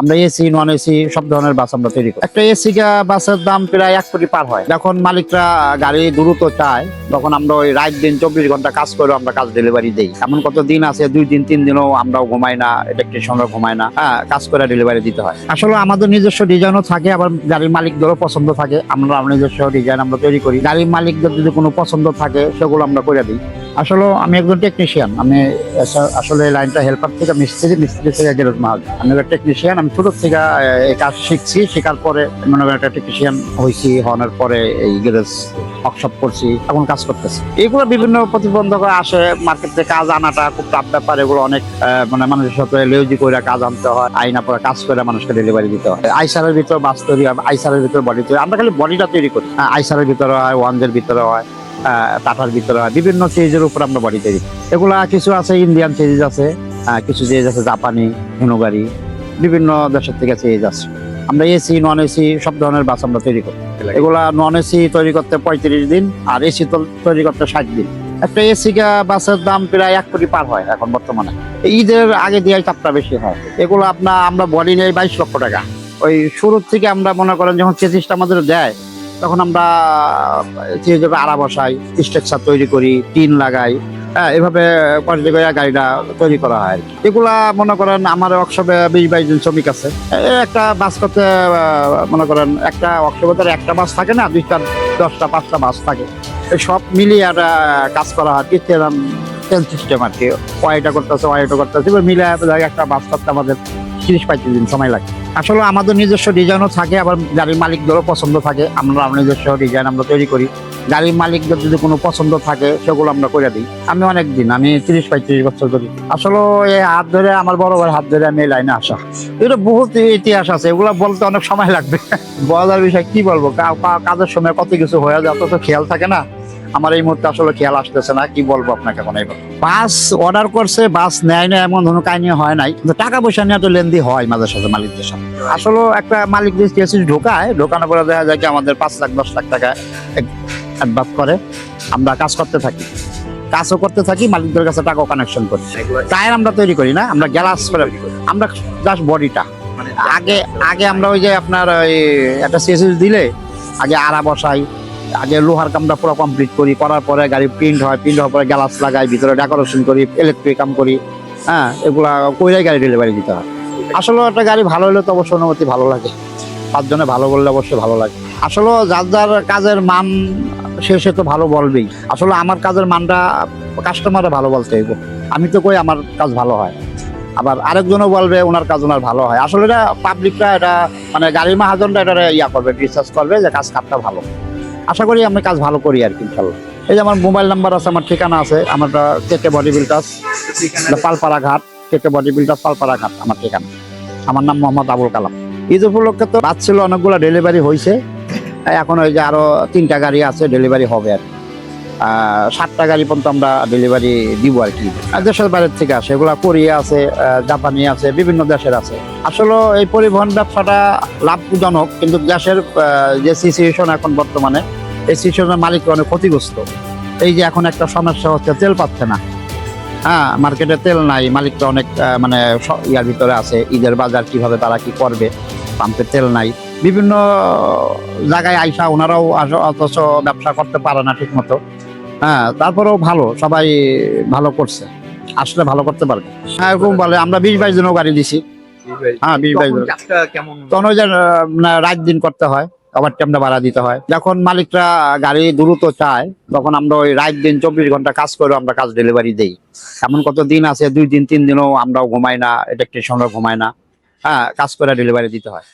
আমরা AC non AC সব ধরনের বাস আমরা তৈরি করি। একটা এসি বাসের দাম প্রায় 1 কোটি পার হয়। যখন মালিকরা গাড়ি দ্রুত চায় তখন আমরা ওই রাত দিন 24 ঘন্টা কাজ করে আমরা কাজ ডেলিভারি দেই। এমন কত দিন আছে 2 দিন 3 দিনও আমরাও ঘুমাই না, ইলেকট্রিশিয়ানরা ঘুমায় না, কাজ করে ডেলিভারি দিতে হয়। আসলে আমাদের নিজস্ব ডিজাইনও থাকে, আবার গাড়ির মালিকদেরও পছন্দ থাকে। আমরা নিজস্ব ডিজাইন আমরা তৈরি করি। গাড়ির মালিকদের যদি কোনো পছন্দ থাকে সেগুলো আমরা করে দিই। আসলে আমি একজন টেকনিশিয়ান, আমি আসলে লাইনটা হেল্পার থেকে মিস্ত্রি থেকে গ্যারেজ মাল। আমি একটা টেকনিশিয়ান, আমি ছোট থেকে এই কাজ শিখছি। শেখার পরে মনে করেন একটা টেকনিশিয়ান হয়েছি, হওয়ার পরে এই গ্যারেজ ওয়ার্কশপ করছি, এখন কাজ করতেছি। এগুলো বিভিন্ন প্রতিবন্ধক আসে, মার্কেট থেকে কাজ আনাটা খুব টাফ ব্যাপার। এগুলো অনেক মানে মানুষের সাথে লেউজি করে কাজ আনতে হয়, আইনা পরে কাজ করে মানুষকে ডেলিভারি দিতে হয়। আইসারের ভিতর বাস তৈরি হয়, আইসারের ভিতর বডি তৈরি। আমরা খালি বডিটা তৈরি করি। আইসারের ভিতরে হয়, ওয়ানজের ভিতরে হয়, টাটার ভিতরে হয়, বিভিন্ন চেজের উপর আমরা বডি তৈরি। এগুলা কিছু আছে ইন্ডিয়ান চেজ আছে, কিছু চেজ আছে জাপানি, হিনোগারি, বিভিন্ন দেশের থেকে চেজ আছে। আমরা এসি নন এসি সব ধরনের বাস আমরা তৈরি করি। এগুলা নন এসি তৈরি করতে 35 দিন, আর এসি তৈরি করতে 60 দিন। একটা এসি বাসের দাম প্রায় 1 কোটি পার হয় এখন বর্তমানে। ঈদের আগে দিয়ে চাপটা বেশি হয়। এগুলো আমরা বডি নেই 22 লক্ষ টাকা। ওই শুরুর থেকে আমরা মনে করেন যখন চেজিসটা আমাদের দেয় তখন আমরা আড়া বসাই, স্ট্রাকচার তৈরি করি, টিন লাগাই, এভাবে কোয়ালিটি করে গাড়িটা তৈরি করা হয়। এগুলা মনে করেন আমার ওয়ার্কশপে 20-22 জন শ্রমিক আছে। একটা বাস করতে মনে করেন একটা ওয়ার্কশপে একটা বাস থাকে না, 2টা 10টা 5টা বাস থাকে। সব মিলিয়ে আর কাজ করা হয় কি ট্রেন সিস্টেম আর কি। ওয়াইটা করতেছে মিলে একটা বাস করতে আমাদের 30-35 দিন সময় লাগে। আসলে আমাদের নিজস্ব ডিজাইনও থাকে, আবার গাড়ির মালিকদেরও পছন্দ থাকে। আমরা নিজস্ব ডিজাইন আমরা তৈরি করি। গাড়ির মালিকদের যদি কোনো পছন্দ থাকে সেগুলো আমরা করে দিই। আমি 30-35 বছর ধরি। আসলে এই হাত ধরে আমার বড় ভাই হাত ধরে আমি এই লাইনে আসা। এটা বহুত ইতিহাস আছে, এগুলো বলতে অনেক সময় লাগবে। বলার বিষয় কি বলবো, কাজের সময় কত কিছু হয়ে যায়, অত তো খেয়াল থাকে না। আমার এই মুহূর্তে আসলে খেয়াল আসতেছে না, কি বলবো আপনাকে। এখন এই বাস অর্ডার করছে, বাস নেয় না এমন ধরনের কাহিনী হয় নাই, কিন্তু টাকা পয়সা নিয়ে তো লেনদি হয় মাঝে সাথে মালিকদের সাথে। আসলে একটা মালিক ঢোকানোর পরে দেখা যায় কি আমাদের 5 লাখ 10 লাখ টাকা অ্যাডভান্স করে। আমরা কাজ করতে থাকি, কাজও করতে থাকি, মালিকদের কাছে টাকাও কানেকশন করি। টায়ার আমরা তৈরি করি না, আমরা গ্লাস করে আমরা জাস্ট বডিটা আগে আমরা ওই যে আপনার ওই একটা সিএসএস দিলে আগে আড়া বসাই, আগে লোহার কামটা পুরো কমপ্লিট করার পরে গাড়ি প্রিন্ট হওয়ার পরে গ্লাস লাগাই, ভিতরে ডেকোরেশন করি, ইলেকট্রিক কাম করি। এগুলা কইরাই গাড়ি ডেলিভারি দিতে হয়। আসলে একটা গাড়ি ভালো হলে তো অবশ্যই অনুমতি ভালো লাগে, 5 জনে ভালো বললে অবশ্যই ভালো লাগে। আসলে যার কাজের মান সে তো ভালো বলবেই। আসলে আমার কাজের মানটা কাস্টমারে ভালো বলতে হইব। আমি তো কই আমার কাজ ভালো হয়, আবার আরেকজনও বলবে ওনার কাজ ওনার ভালো হয়। আসলে এটা পাবলিকরা এটা মানে গাড়ির মাহাজনটা এটা করবে, রিসার্চ করবে যে কাজটা ভালো। আশা করি আমি কাজ ভালো করি আর কি ইনশাল্লাহ। এই যে আমার মোবাইল নাম্বার আছে, আমার ঠিকানা আছে, আমার কেকে বডি বিল্ডার্স পালপাড়া ঘাট, কেকে বডি বিল্ডার্স পালপাড়া ঘাট আমার ঠিকানা। আমার নাম মোহাম্মদ আবুল কালাম। ঈদ উপলক্ষে তো বাস ছিল, অনেকগুলো ডেলিভারি হয়েছে। এখন ওই যে আরো 3টা গাড়ি আছে, ডেলিভারি হবে আর 7টা গাড়ি পর্যন্ত আমরা ডেলিভারি দিব আর কি। দেশের বাইরের থেকে আসে, এগুলা কোরিয়া আছে, জাপানি আছে, বিভিন্ন দেশের আছে। আসলে এই পরিবহন ব্যবসাটা লাভজনক, কিন্তু দেশের যে সিচুয়েশন এখন বর্তমানে, এই সিচুয়েশনের মালিকরা অনেক ক্ষতিগ্রস্ত। এই যে এখন একটা সমস্যা হচ্ছে, তেল পাচ্ছে না। মার্কেটে তেল নাই, মালিকরা অনেক মানে ইয়ার ভিতরে আছে। ঈদের বাজার কিভাবে তারা কি করবে, পাম্পে তেল নাই, বিভিন্ন জায়গায় আইসা ওনারাও অথচ ব্যবসা করতে পারে না ঠিক মতো। তারপরেও ভালো, সবাই ভালো করছে, আসলে ভালো করতে পারবে। এরকম বলে আমরা 20-22 জনও গাড়ি দিছি। 20-22 জন। তখন ওই যে রাত দিন করতে হয়, ওভার টাইমটা ভাড়া দিতে হয়। যখন মালিকরা গাড়ি দ্রুত চায় তখন আমরা ওই রাত দিন 24 ঘন্টা কাজ করে আমরা কাজ ডেলিভারি দেই। এমন কত দিন আছে 2 দিন 3 দিনও আমরাও ঘুমাই না, ইলেকট্রিশিয়ানরা ঘুমায় না, কাজ করে ডেলিভারি দিতে হয়।